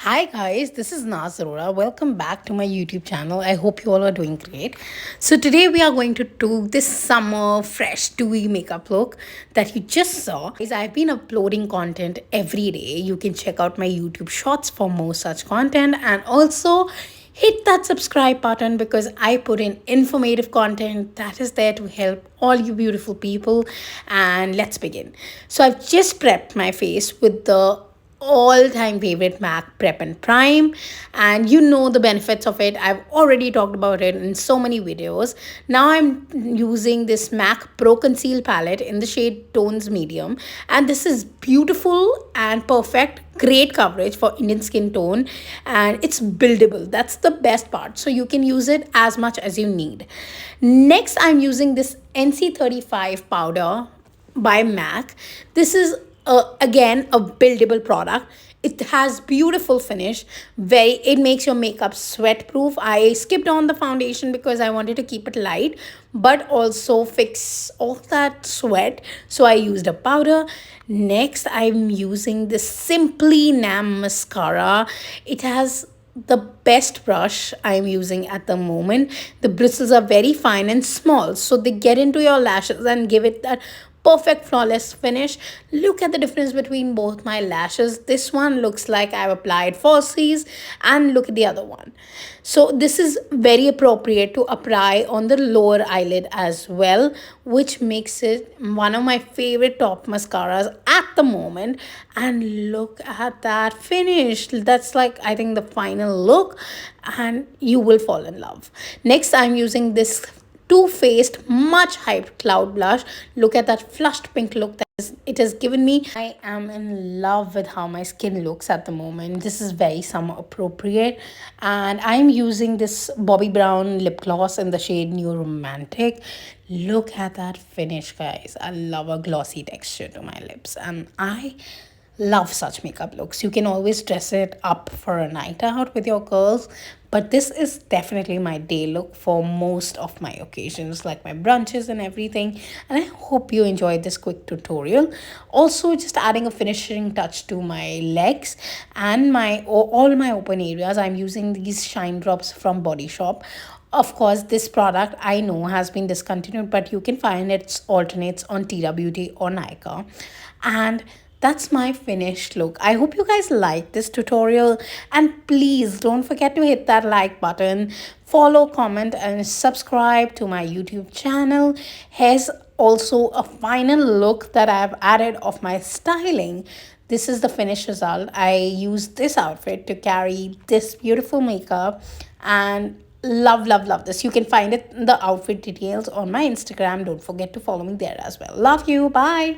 Hi guys, this is Naaz Arora. Welcome back to my YouTube channel. I hope you all are doing great. So today we are going to do this summer fresh dewy makeup look that you just saw. Guys, I've been uploading content every day. You can check out my YouTube shorts for more such content, and also hit that subscribe button because I put in informative content that is there to help all you beautiful people. And let's begin. So I've just prepped my face with the all-time favorite MAC Prep and Prime, and you know the benefits of it. I've already talked about it in so many videos. Now I'm using this MAC Pro Conceal palette in the shade Tones Medium, and this is beautiful and perfect, great coverage for Indian skin tone, and it's buildable. That's the best part, so you can use it as much as you need. Next, I'm using this NC35 powder by MAC. This is again a buildable product. It has beautiful finish. Very, it makes your makeup sweat proof. I skipped on the foundation because I wanted to keep it light, but also fix all that sweat. So I used a powder. Next, I'm using this Simply Nam mascara. It has the best brush I'm using at the moment. The bristles are very fine and small, so they get into your lashes and give it that perfect flawless finish. Look at the difference between both my lashes. This one looks like I've applied falsies, and look at the other one. So this is very appropriate to apply on the lower eyelid as well, which makes it one of my favorite top mascaras at the moment. And look at that finish. That's like, I think, the final look, and you will fall in love. Next, I'm using this Too Faced much hyped cloud blush. Look at that flushed pink look that it has given me. I am in love with how my skin looks at the moment. This is very summer appropriate, and I'm using this Bobbi Brown lip gloss in the shade New Romantic. Look at that finish, guys. I love a glossy texture to my lips, and I love such makeup looks. You can always dress it up for a night out with your girls, but this is definitely my day look for most of my occasions, like my brunches and everything. And I hope you enjoyed this quick tutorial. Also, just adding a finishing touch to my legs and my all my open areas, I'm using these shine drops from Body Shop. Of course, this product I know has been discontinued, but you can find its alternates on Tira Beauty or Nykaa. And that's my finished look. I hope you guys like this tutorial, and please don't forget to hit that like button, follow, comment, and subscribe to my YouTube channel. Here's also a final look that I've added of my styling. This is the finished result. I used this outfit to carry this beautiful makeup, and love this. You can find it in the outfit details on my Instagram. Don't forget to follow me there as well. Love you. Bye.